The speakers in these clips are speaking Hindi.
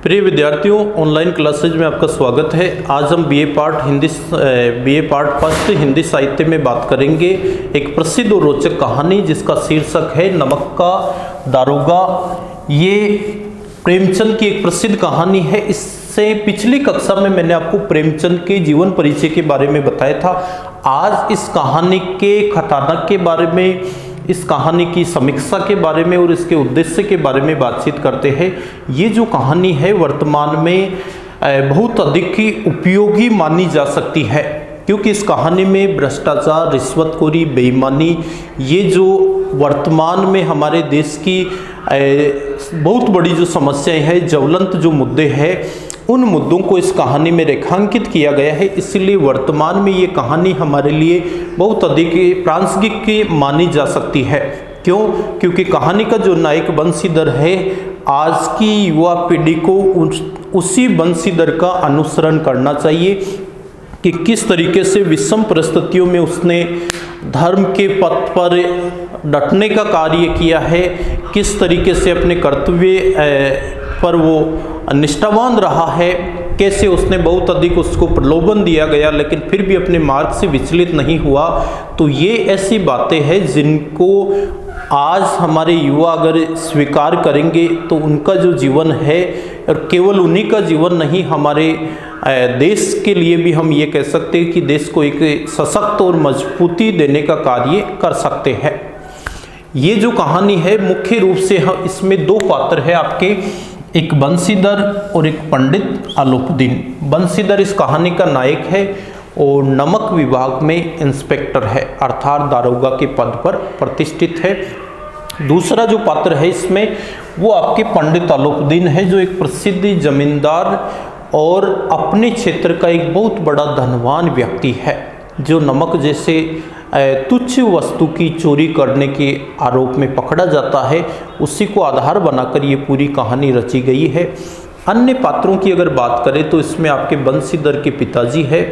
प्रिय विद्यार्थियों, ऑनलाइन क्लासेज में आपका स्वागत है। आज हम बीए पार्ट फर्स्ट हिंदी साहित्य में बात करेंगे एक प्रसिद्ध और रोचक कहानी जिसका शीर्षक है नमक का दारोगा। ये प्रेमचंद की एक प्रसिद्ध कहानी है। इससे पिछली कक्षा में मैंने आपको प्रेमचंद के जीवन परिचय के बारे में बताया था। आज इस कहानी के कथानक के बारे में, इस कहानी की समीक्षा के बारे में और इसके उद्देश्य के बारे में बातचीत करते हैं। ये जो कहानी है वर्तमान में बहुत अधिक ही उपयोगी मानी जा सकती है, क्योंकि इस कहानी में भ्रष्टाचार, रिश्वतखोरी, बेईमानी, ये जो वर्तमान में हमारे देश की बहुत बड़ी जो समस्याएं हैं, ज्वलंत जो मुद्दे हैं, उन मुद्दों को इस कहानी में रेखांकित किया गया है। इसलिए वर्तमान में ये कहानी हमारे लिए बहुत अधिक प्रासंगिक मानी जा सकती है। क्यों? क्योंकि कहानी का जो नायक बंशीधर है, आज की युवा पीढ़ी को उसी बंशीधर का अनुसरण करना चाहिए कि किस तरीके से विषम परिस्थितियों में उसने धर्म के पथ पर डटने का कार्य किया है, किस तरीके से अपने कर्तव्य पर वो निष्ठावान रहा है, कैसे उसने बहुत अधिक उसको प्रलोभन दिया गया लेकिन फिर भी अपने मार्ग से विचलित नहीं हुआ। तो ये ऐसी बातें हैं जिनको आज हमारे युवा अगर स्वीकार करेंगे तो उनका जो जीवन है, और केवल उन्हीं का जीवन नहीं, हमारे देश के लिए भी हम ये कह सकते हैं कि देश को एक सशक्त और मजबूती देने का कार्य कर सकते हैं। ये जो कहानी है मुख्य रूप से इसमें दो पात्र हैं आपके, एक बंशीधर और एक पंडित आलोपुद्दीन। बंशीधर इस कहानी का नायक है और नमक विभाग में इंस्पेक्टर है, अर्थात दारोगा के पद पर प्रतिष्ठित है। दूसरा जो पात्र है इसमें वो आपके पंडित आलोपुद्दीन है, जो एक प्रसिद्ध जमींदार और अपने क्षेत्र का एक बहुत बड़ा धनवान व्यक्ति है, जो नमक जैसे तुच्छ वस्तु की चोरी करने के आरोप में पकड़ा जाता है। उसी को आधार बनाकर ये पूरी कहानी रची गई है। अन्य पात्रों की अगर बात करें तो इसमें आपके बंशीधर के पिताजी है,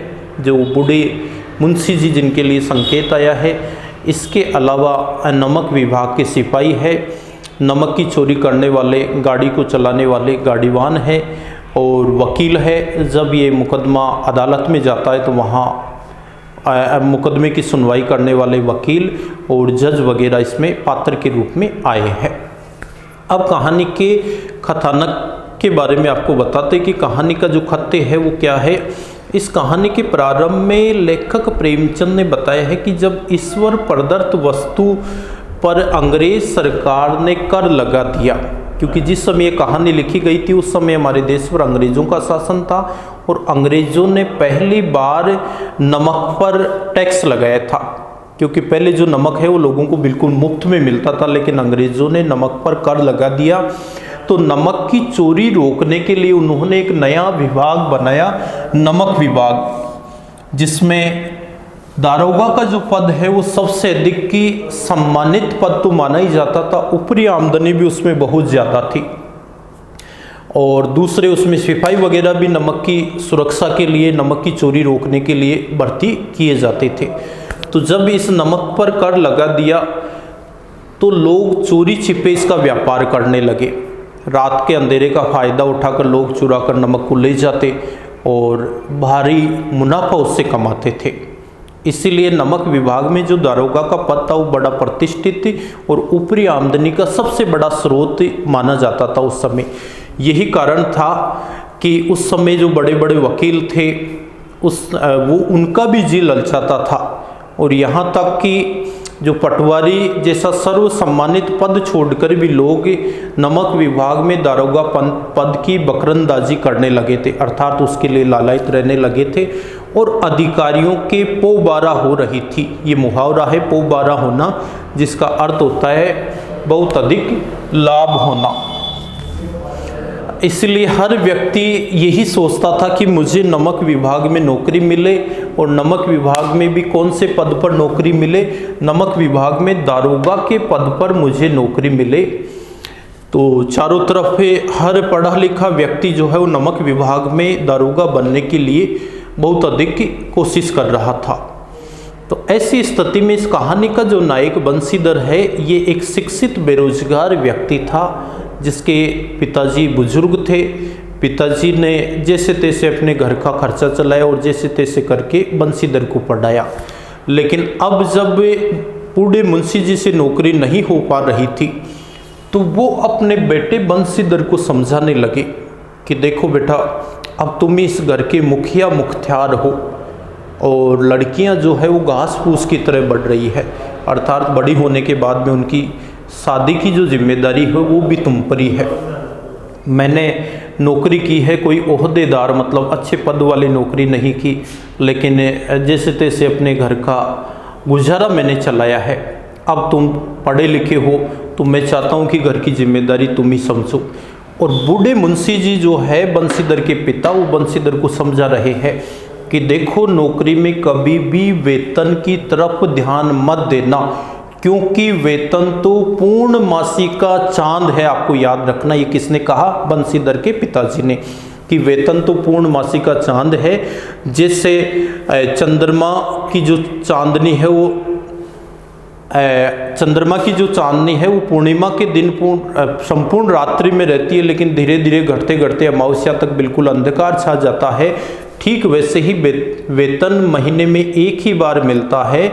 जो बूढ़े मुंशी जी जिनके लिए संकेत आया है। इसके अलावा नमक विभाग के सिपाही है, नमक की चोरी करने वाले, गाड़ी को चलाने वाले गाड़ीवान है, और वकील है। जब ये मुकदमा अदालत में जाता है तो वहाँ मुकदमे की सुनवाई करने वाले वकील और जज वगैरह इसमें पात्र के रूप में आए हैं। अब कहानी के कथानक के बारे में आपको बताते कि कहानी का जो खत्ते है वो क्या है। इस कहानी के प्रारंभ में लेखक प्रेमचंद ने बताया है कि जब ईश्वर प्रदत्त वस्तु पर अंग्रेज सरकार ने कर लगा दिया, क्योंकि जिस समय ये कहानी लिखी गई थी उस समय हमारे देश पर अंग्रेज़ों का शासन था और अंग्रेज़ों ने पहली बार नमक पर टैक्स लगाया था। क्योंकि पहले जो नमक है वो लोगों को बिल्कुल मुफ्त में मिलता था, लेकिन अंग्रेज़ों ने नमक पर कर लगा दिया। तो नमक की चोरी रोकने के लिए उन्होंने एक नया विभाग बनाया, नमक विभाग, जिसमें दारोगा का जो पद है वो सबसे अधिक की सम्मानित पद तो माना ही जाता था। ऊपरी आमदनी भी उसमें बहुत ज़्यादा थी, और दूसरे उसमें सिपाही वगैरह भी नमक की सुरक्षा के लिए, नमक की चोरी रोकने के लिए भर्ती किए जाते थे। तो जब इस नमक पर कर लगा दिया तो लोग चोरी छिपे इसका व्यापार करने लगे। रात के अंधेरे का फ़ायदा उठाकर लोग चुरा कर नमक को ले जाते और भारी मुनाफा उससे कमाते थे। इसीलिए नमक विभाग में जो दारोगा का पद था वो बड़ा प्रतिष्ठित और ऊपरी आमदनी का सबसे बड़ा स्रोत माना जाता था उस समय। यही कारण था कि उस समय जो बड़े बड़े वकील थे वो उनका भी जी ललचाता था, और यहाँ तक कि जो पटवारी जैसा सर्व सम्मानित पद छोड़कर भी लोग नमक विभाग में दारोगा पद की बकरंदाजी करने लगे थे, अर्थात उसके लिए लालायित रहने लगे थे, और अधिकारियों के पोबारा हो रही थी। ये मुहावरा है पोबारा होना, जिसका अर्थ होता है बहुत अधिक लाभ होना। इसलिए हर व्यक्ति यही सोचता था कि मुझे नमक विभाग में नौकरी मिले, और नमक विभाग में भी कौन से पद पर नौकरी मिले, नमक विभाग में दारोगा के पद पर मुझे नौकरी मिले। तो चारों तरफ हर पढ़ा लिखा व्यक्ति जो है वो नमक विभाग में दारोगा बनने के लिए बहुत अधिक कोशिश कर रहा था। तो ऐसी स्थिति में इस कहानी का जो नायक बंशीधर है, ये एक शिक्षित बेरोजगार व्यक्ति था, जिसके पिताजी बुजुर्ग थे, पिताजी ने जैसे तैसे अपने घर का खर्चा चलाया और जैसे तैसे करके बंसीधर को पढ़ाया। लेकिन अब जब बूढ़े मुंशी जी से नौकरी नहीं हो पा रही थी तो वो अपने बेटे बंसीधर को समझाने लगे कि देखो बेटा, अब तुम इस घर के मुखिया मुख्तियार हो और लड़कियां जो है वो घास फूस की तरह बढ़ रही है, अर्थात बड़ी होने के बाद में उनकी शादी की जो जिम्मेदारी है वो भी तुम पर ही है। मैंने नौकरी की है, कोई ओहदेदार मतलब अच्छे पद वाली नौकरी नहीं की, लेकिन जैसे तैसे अपने घर का गुजारा मैंने चलाया है। अब तुम पढ़े लिखे हो तो मैं चाहता हूँ कि घर की जिम्मेदारी तुम ही समझो। और बूढ़े मुंशी जी जो है बंसीधर के पिता, वो बंसीधर को समझा रहे हैं कि देखो, नौकरी में कभी भी वेतन की तरफ ध्यान मत देना, क्योंकि वेतन तो पूर्णमासी का चांद है। आपको याद रखना, ये किसने कहा? बंसीधर के पिताजी ने, कि वेतन तो पूर्णमासी का चांद है। जैसे चंद्रमा की जो चांदनी है वो चंद्रमा की जो चांदनी है वो पूर्णिमा के दिन संपूर्ण रात्रि में रहती है, लेकिन धीरे धीरे घटते घटते अमावस्या तक बिल्कुल अंधकार छा जाता है। ठीक वैसे ही वेतन महीने में एक ही बार मिलता है,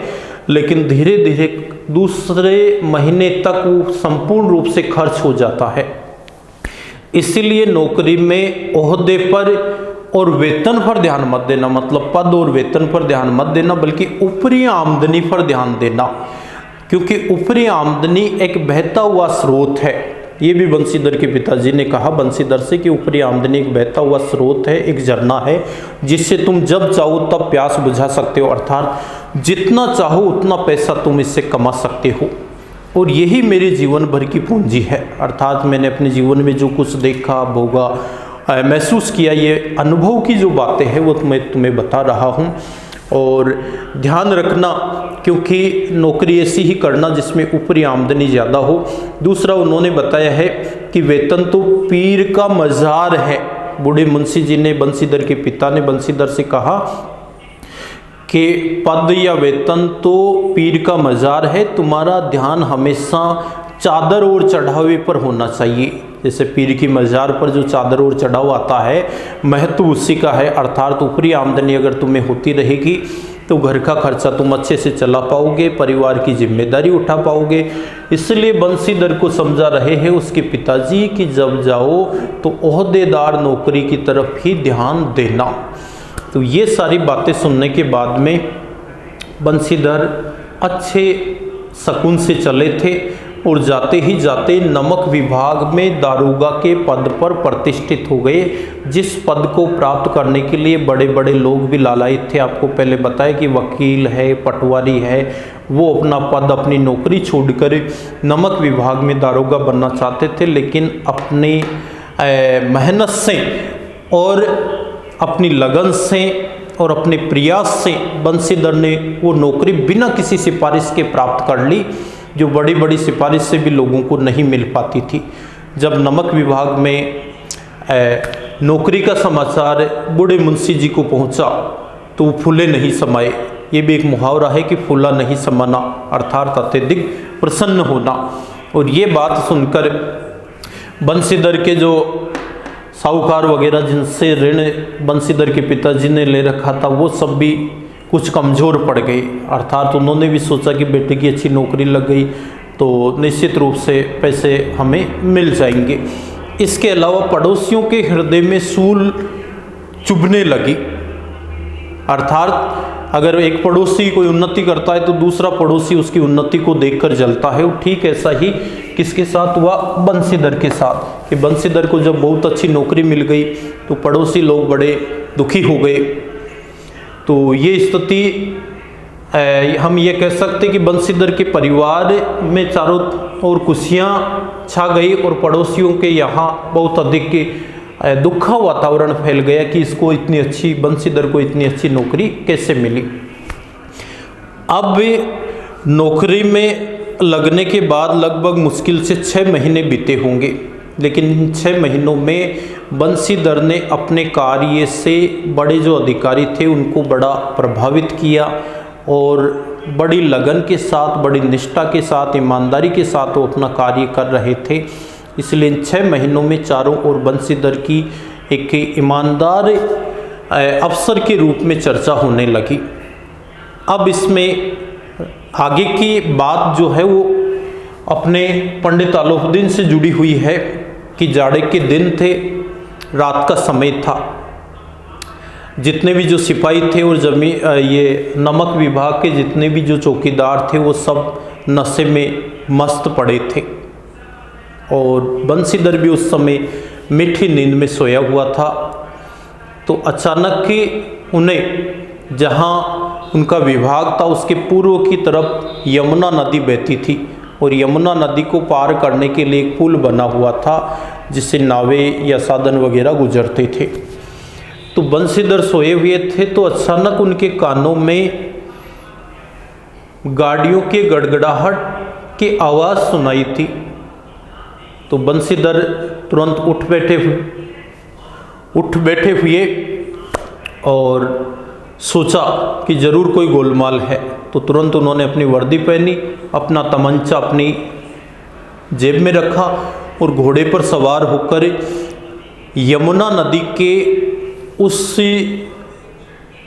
लेकिन धीरे धीरे दूसरे महीने तक वो संपूर्ण रूप से खर्च हो जाता है। इसीलिए नौकरी में ओहदे पर और वेतन पर ध्यान मत देना, मतलब पद और वेतन पर ध्यान मत देना, बल्कि ऊपरी आमदनी पर ध्यान देना, क्योंकि ऊपरी आमदनी एक बहता हुआ स्रोत है। ये भी बंसीधर के पिताजी ने कहा बंसीधर से कि ऊपरी आमदनी एक बहता हुआ स्रोत है, एक झरना है, जिससे तुम जब चाहो तब प्यास बुझा सकते हो, अर्थात जितना चाहो उतना पैसा तुम इससे कमा सकते हो। और यही मेरे जीवन भर की पूंजी है, अर्थात मैंने अपने जीवन में जो कुछ देखा, भोगा, महसूस किया, ये अनुभव की जो बातें हैं वो मैं तुम्हें बता रहा हूँ। और ध्यान रखना, क्योंकि नौकरी ऐसी ही करना जिसमें ऊपरी आमदनी ज़्यादा हो। दूसरा उन्होंने बताया है कि वेतन तो पीर का मज़ार है। बूढ़े मुंशी जी ने, बंसीधर के पिता ने बंसीधर से कहा कि पद या वेतन तो पीर का मज़ार है, तुम्हारा ध्यान हमेशा चादर और चढ़ावे पर होना चाहिए। जैसे पीर की मज़ार पर जो चादर और चढ़ावा आता है, महत्व उसी का है। अर्थात ऊपरी आमदनी अगर तुम्हें होती रहेगी तो घर का खर्चा तुम अच्छे से चला पाओगे, परिवार की जिम्मेदारी उठा पाओगे। इसलिए बंसीधर को समझा रहे हैं उसके पिताजी कि जब जाओ तो ओहदेदार नौकरी की तरफ ही ध्यान देना। तो ये सारी बातें सुनने के बाद में बंसीधर अच्छे सकून से चले थे और जाते ही जाते नमक विभाग में दारोगा के पद पर प्रतिष्ठित हो गए, जिस पद को प्राप्त करने के लिए बड़े बड़े लोग भी लालायित थे। आपको पहले बताया कि वकील है, पटवारी है, वो अपना पद, अपनी नौकरी छोड़कर नमक विभाग में दारोगा बनना चाहते थे, लेकिन अपनी मेहनत से और अपनी लगन से और अपने प्रयास से बंसीधर ने वो नौकरी बिना किसी सिफारिश के प्राप्त कर ली, जो बड़ी बड़ी सिफारिश से भी लोगों को नहीं मिल पाती थी। जब नमक विभाग में नौकरी का समाचार बूढ़े मुंशी जी को पहुंचा तो वो फूले नहीं समाए। ये भी एक मुहावरा है कि फूला नहीं समाना, अर्थात अत्यधिक प्रसन्न होना। और ये बात सुनकर बंसीधर के जो साहूकार वगैरह जिनसे ऋण बंसीधर के पिताजी ने ले रखा था, वो सब भी कुछ कमज़ोर पड़ गए। अर्थात उन्होंने भी सोचा कि बेटे की अच्छी नौकरी लग गई तो निश्चित रूप से पैसे हमें मिल जाएंगे। इसके अलावा पड़ोसियों के हृदय में सूल चुभने लगी। अर्थात अगर एक पड़ोसी कोई उन्नति करता है तो दूसरा पड़ोसी उसकी उन्नति को देखकर जलता है। और ठीक ऐसा ही किसके साथ हुआ? बंसीधर के साथ, कि बंसीधर को जब बहुत अच्छी नौकरी मिल गई तो पड़ोसी लोग बड़े दुखी हो गए। तो ये स्थिति हम ये कह सकते कि बंसीधर के परिवार में चारों ओर खुशियाँ छा गई और पड़ोसियों के यहाँ बहुत अधिक दुख का वातावरण फैल गया कि इसको इतनी अच्छी, बंसीधर को इतनी अच्छी नौकरी कैसे मिली। अब नौकरी में लगने के बाद लगभग मुश्किल से 6 महीने बीते होंगे, लेकिन इन 6 महीनों में बंसीधर ने अपने कार्य से बड़े जो अधिकारी थे उनको बड़ा प्रभावित किया और बड़ी लगन के साथ, बड़ी निष्ठा के साथ, ईमानदारी के साथ वो अपना कार्य कर रहे थे। इसलिए इन 6 महीनों में चारों ओर बंसीधर की एक ईमानदार अफसर के रूप में चर्चा होने लगी। अब इसमें आगे की बात जो है वो अपने पंडित अलाउद्दीन से जुड़ी हुई है कि जाड़े के दिन थे, रात का समय था, जितने भी जो सिपाही थे और ये नमक विभाग के जितने भी जो चौकीदार थे वो सब नशे में मस्त पड़े थे और बंसीधर भी उस समय मीठी नींद में सोया हुआ था। तो अचानक ही उन्हें, जहाँ उनका विभाग था उसके पूर्व की तरफ यमुना नदी बहती थी और यमुना नदी को पार करने के लिए एक पुल बना हुआ था जिससे नावें या साधन वगैरह गुजरते थे। तो बंसीधर सोए हुए थे तो अचानक उनके कानों में गाड़ियों के गड़गड़ाहट की आवाज़ सुनाई थी। तो बंसीधर तुरंत उठ बैठे हुए और सोचा कि ज़रूर कोई गोलमाल है। तो तुरंत उन्होंने अपनी वर्दी पहनी, अपना तमंचा अपनी जेब में रखा और घोड़े पर सवार होकर यमुना नदी के उस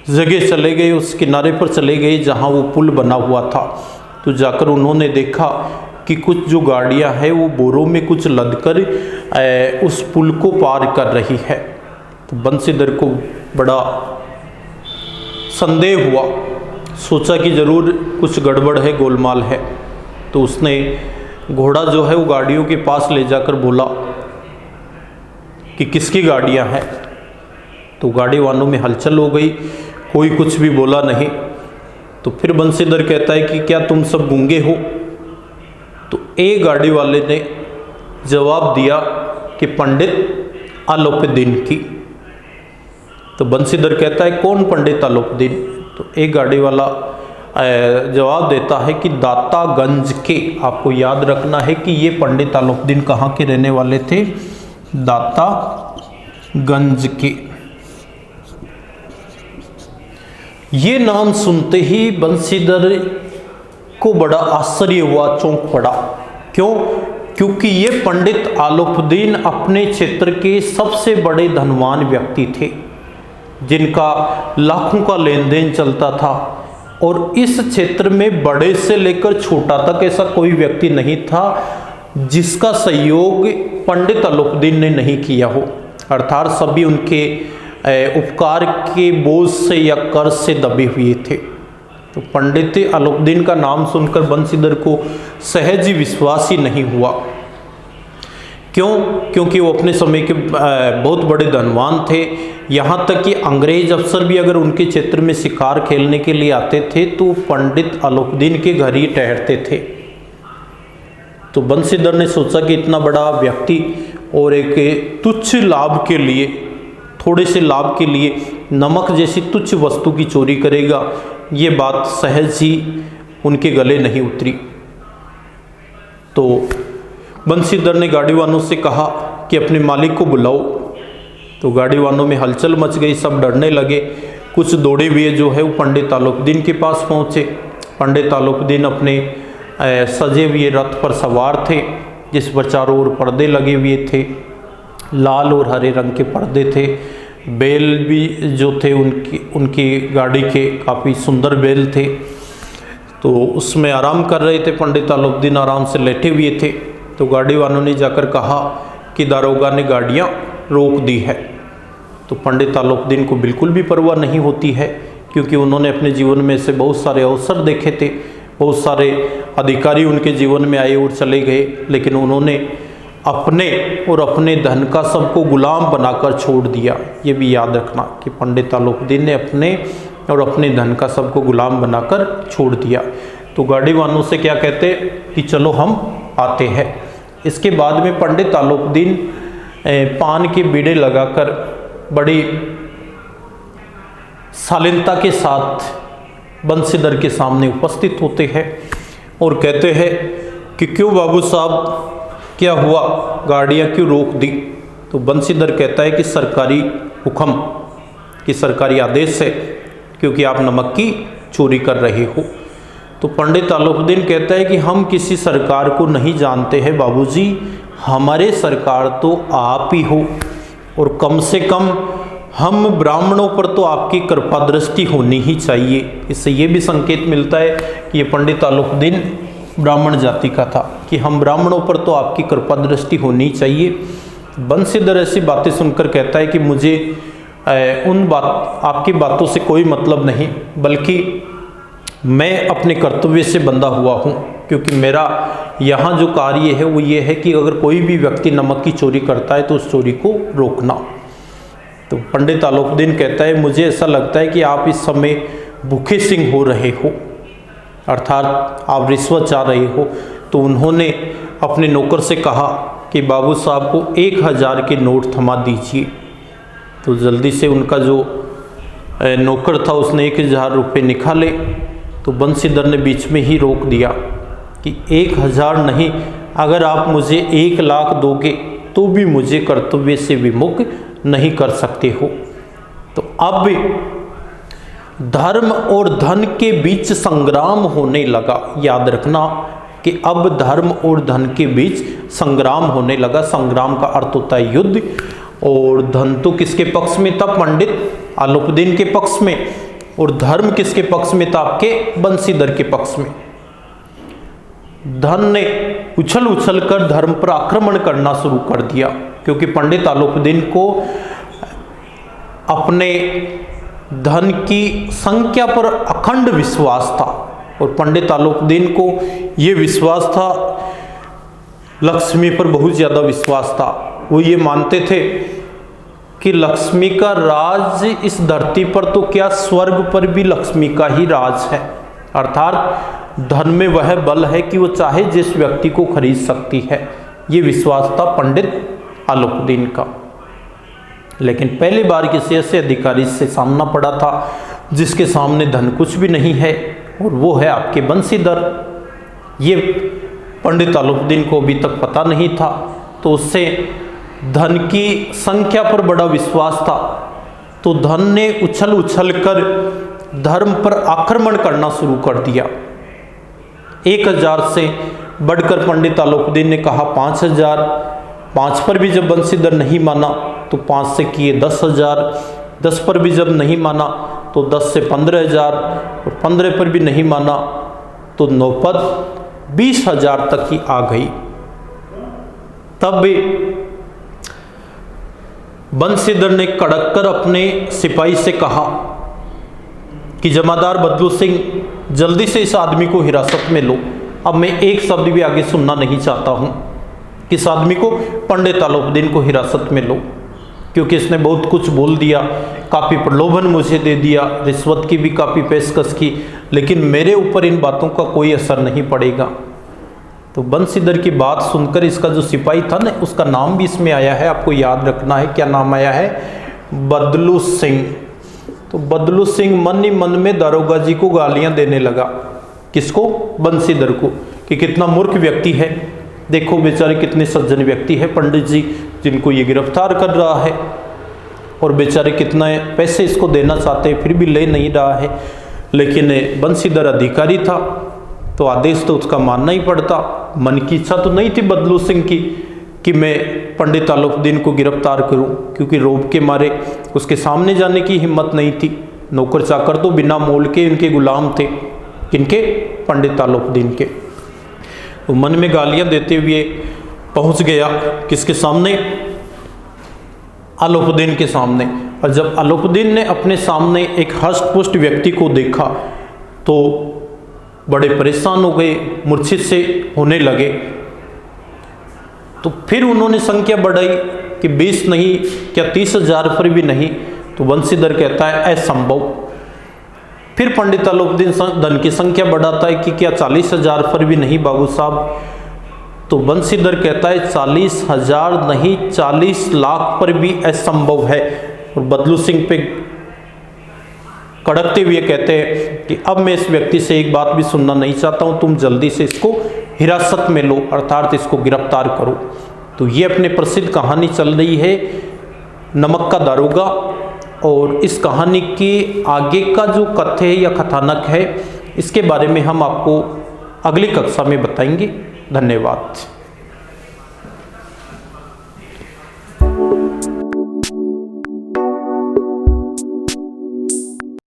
जगह चले गए, उस किनारे पर चले गए जहाँ वो पुल बना हुआ था। तो जाकर उन्होंने देखा कि कुछ जो गाड़ियाँ हैं वो बोरों में कुछ लदकर उस पुल को पार कर रही है। तो बंसीधर को बड़ा संदेह हुआ, सोचा कि ज़रूर कुछ गड़बड़ है, गोलमाल है। तो उसने घोड़ा जो है वो गाड़ियों के पास ले जाकर बोला कि किसकी गाड़ियाँ हैं। तो गाड़ी वालों में हलचल हो गई, कोई कुछ भी बोला नहीं। तो फिर बंसीधर कहता है कि क्या तुम सब गूंगे हो? तो एक गाड़ी वाले ने जवाब दिया कि पंडित अलाउद्दीन की। तो बंसीधर कहता है कौन पंडित अलाउद्दीन? तो एक गाड़ी वाला जवाब देता है कि दातागंज के। आपको याद रखना है कि ये पंडित अलाउद्दीन कहाँ के रहने वाले थे? दातागंज के। ये नाम सुनते ही बंसीधर को बड़ा आश्चर्य हुआ, चौंक पड़ा। क्यों? क्योंकि ये पंडित अलाउद्दीन अपने क्षेत्र के सबसे बड़े धनवान व्यक्ति थे, जिनका लाखों का लेन देन चलता था और इस क्षेत्र में बड़े से लेकर छोटा तक ऐसा कोई व्यक्ति नहीं था जिसका सहयोग पंडित अलाउद्दीन ने नहीं किया हो। अर्थात सभी उनके उपकार के बोझ से या कर्ज से दबे हुए थे। तो पंडित अलाउद्दीन का नाम सुनकर बंसीधर को सहज ही विश्वास ही नहीं हुआ। क्यों? क्योंकि वो अपने समय के बहुत बड़े धनवान थे। यहाँ तक कि अंग्रेज अफसर भी अगर उनके क्षेत्र में शिकार खेलने के लिए आते थे तो पंडित अलाउद्दीन के घर ही ठहरते थे। तो बंसीधर ने सोचा कि इतना बड़ा व्यक्ति और एक तुच्छ लाभ के लिए, थोड़े से लाभ के लिए नमक जैसी तुच्छ वस्तु की चोरी करेगा, ये बात सहज ही उनके गले नहीं उतरी। तो बंसीधर ने गाड़ी वालों से कहा कि अपने मालिक को बुलाओ। तो गाड़ी वालों में हलचल मच गई, सब डरने लगे। कुछ दौड़े हुए जो है वो पंडित अलाउद्दीन के पास पहुँचे। पंडित अलाउद्दीन अपने सजे हुए रथ पर सवार थे, जिस पर चारों ओर पर्दे लगे हुए थे, लाल और हरे रंग के पर्दे थे। बैल भी जो थे उनकी गाड़ी के काफ़ी सुंदर बैल थे। तो उसमें आराम कर रहे थे, पंडित अलाउद्दीन आराम से लेटे हुए थे। तो गाड़ी वालों ने जाकर कहा कि दारोगा ने गाड़ियाँ रोक दी है। तो पंडित अलाउद्दीन को बिल्कुल भी परवाह नहीं होती है, क्योंकि उन्होंने अपने जीवन में से बहुत सारे अवसर देखे थे, बहुत सारे अधिकारी उनके जीवन में आए और चले गए, लेकिन उन्होंने अपने और अपने धन का सबको गुलाम बनाकर छोड़ दिया। ये भी याद रखना कि पंडित अलाउद्दीन ने अपने और अपने धन का सबको गुलाम बनाकर छोड़ दिया। तो गाड़ी वालों से क्या कहते कि चलो हम आते हैं। इसके बाद में पंडित अलाउद्दीन पान के बीड़े लगाकर बड़ी शालीनता के साथ बंसीधर के सामने उपस्थित होते हैं और कहते हैं कि क्यों बाबू साहब, क्या हुआ, गाड़ियाँ क्यों रोक दी? तो बंसीधर कहता है कि सरकारी हुक्म, कि सरकारी आदेश है, क्योंकि आप नमक की चोरी कर रहे हो। तो पंडित अलाउद्दीन कहता है कि हम किसी सरकार को नहीं जानते हैं बाबूजी, हमारे सरकार तो आप ही हो और कम से कम हम ब्राह्मणों पर तो आपकी कृपा दृष्टि होनी ही चाहिए। इससे ये भी संकेत मिलता है कि ये पंडित आलोकुद्दीन ब्राह्मण जाति का था कि हम ब्राह्मणों पर तो आपकी कृपा दृष्टि होनी चाहिए। बंसीधर ऐसी बातें सुनकर कहता है कि मुझे आपकी बातों से कोई मतलब नहीं, बल्कि मैं अपने कर्तव्य से बंधा हुआ हूँ, क्योंकि मेरा यहाँ जो कार्य है वो ये है कि अगर कोई भी व्यक्ति नमक की चोरी करता है तो उस चोरी को रोकना। तो पंडित आलोकुद्दीन कहता है मुझे ऐसा लगता है कि आप इस समय भूखे सिंह हो रहे हो, अर्थात आप रिश्वत चाह रहे हो। तो उन्होंने अपने नौकर से कहा कि बाबू साहब को 1000 के नोट थमा दीजिए। तो जल्दी से उनका जो नौकर था उसने 1000 रुपये निकाले। तो बंसीधर ने बीच में ही रोक दिया कि 1000 नहीं, अगर आप मुझे 1 लाख दोगे तो भी मुझे कर्तव्य से विमुख नहीं कर सकते हो। तो अब धर्म और धन के बीच संग्राम होने लगा। याद रखना कि अब धर्म और धन के बीच संग्राम होने लगा। संग्राम का अर्थ होता है युद्ध, और धन तो किसके पक्ष में था? पंडित आलोकुद्दीन के पक्ष में। और धर्म किसके पक्ष में था? आपके बंसीधर के पक्ष में। धन ने उछल उछल कर धर्म पर आक्रमण करना शुरू कर दिया, क्योंकि पंडित आलोकुद्दीन को अपने धन की संख्या पर अखंड विश्वास था। और पंडित आलोकुद्दीन को ये विश्वास था, लक्ष्मी पर बहुत ज़्यादा विश्वास था। वो ये मानते थे कि लक्ष्मी का राज इस धरती पर तो क्या, स्वर्ग पर भी लक्ष्मी का ही राज है। अर्थात धन में वह बल है कि वो चाहे जिस व्यक्ति को खरीद सकती है। ये विश्वास था पंडित आलोकुद्दीन का। लेकिन पहली बार किसी ऐसे अधिकारी से सामना पड़ा था जिसके सामने धन कुछ भी नहीं है, और वो है आपके बंसीधर। ये पंडित आलोकुद्दीन को अभी तक पता नहीं था, तो उससे धन की संख्या पर बड़ा विश्वास था। तो धन ने उछल उछल कर धर्म पर आक्रमण करना शुरू कर दिया। 1000 से बढ़कर पंडित आलोकुद्दीन ने कहा 5000। 5 पर भी जब बंसीधर नहीं माना तो 5 से किए 10,000। 10 पर भी जब नहीं माना तो 10 से 15,000, और 15 पर भी नहीं माना तो नौपत 20,000 तक ही आ गई। तब भी बंसीधर ने कड़क कर अपने सिपाही से कहा कि जमादार बदलू सिंह, जल्दी से इस आदमी को हिरासत में लो। अब मैं एक शब्द भी आगे सुनना नहीं चाहता हूँ। किस आदमी को? पंडित आलोकुद्दीन को हिरासत में लो, क्योंकि इसने बहुत कुछ बोल दिया, काफ़ी प्रलोभन मुझे दे दिया, रिश्वत की भी काफ़ी पेशकश की, लेकिन मेरे ऊपर इन बातों का कोई असर नहीं पड़ेगा। तो बंसीधर की बात सुनकर इसका जो सिपाही था ना, उसका नाम भी इसमें आया है, आपको याद रखना है। क्या नाम आया है? बदलू सिंह। तो बदलू सिंह मन ही मन में दारोगा जी को गालियां देने लगा। किसको? बंसीधर को, कि कितना मूर्ख व्यक्ति है, देखो बेचारे कितने सज्जन व्यक्ति है पंडित जी, जिनको ये गिरफ्तार कर रहा है, और बेचारे कितना पैसे इसको देना चाहते हैं फिर भी ले नहीं रहा है। लेकिन बंसीधर अधिकारी था तो आदेश तो उसका मानना ही पड़ता। मन की इच्छा तो नहीं थी बदलू सिंह की कि मैं पंडित आलोकुद्दीन को गिरफ्तार करूं, क्योंकि रोब के मारे उसके सामने जाने की हिम्मत नहीं थी। नौकर चाकर तो बिना मोल के इनके गुलाम थे। किनके? पंडित आलोकुद्दीन के। तो मन में गालियां देते हुए पहुंच गया किसके सामने? आलोकुद्दीन के सामने। और जब आलोकुद्दीन ने अपने सामने एक हष्ट-पुष्ट व्यक्ति को देखा तो बड़े परेशान हो गए, मूर्छित से होने लगे। तो फिर उन्होंने संख्या बढ़ाई कि 20 नहीं, क्या 30,000 पर भी नहीं। तो बंसीधर कहता है असंभव। फिर पंडित आलोकुद्दीन धन की संख्या बढ़ाता है कि क्या 40,000 पर भी नहीं बाबू साहब। तो बंसीधर कहता है 40,000 नहीं, 40 लाख पर भी असंभव है। और बदलू सिंह पे कड़कते हुए कहते हैं कि अब मैं इस व्यक्ति से एक बात भी सुनना नहीं चाहता हूं, तुम जल्दी से इसको हिरासत में लो, अर्थात इसको गिरफ्तार करो। तो ये अपने प्रसिद्ध कहानी चल रही है नमक का दारोगा, और इस कहानी के आगे का जो कथ्य या कथानक है इसके बारे में हम आपको अगली कक्षा में बताएंगे। धन्यवाद।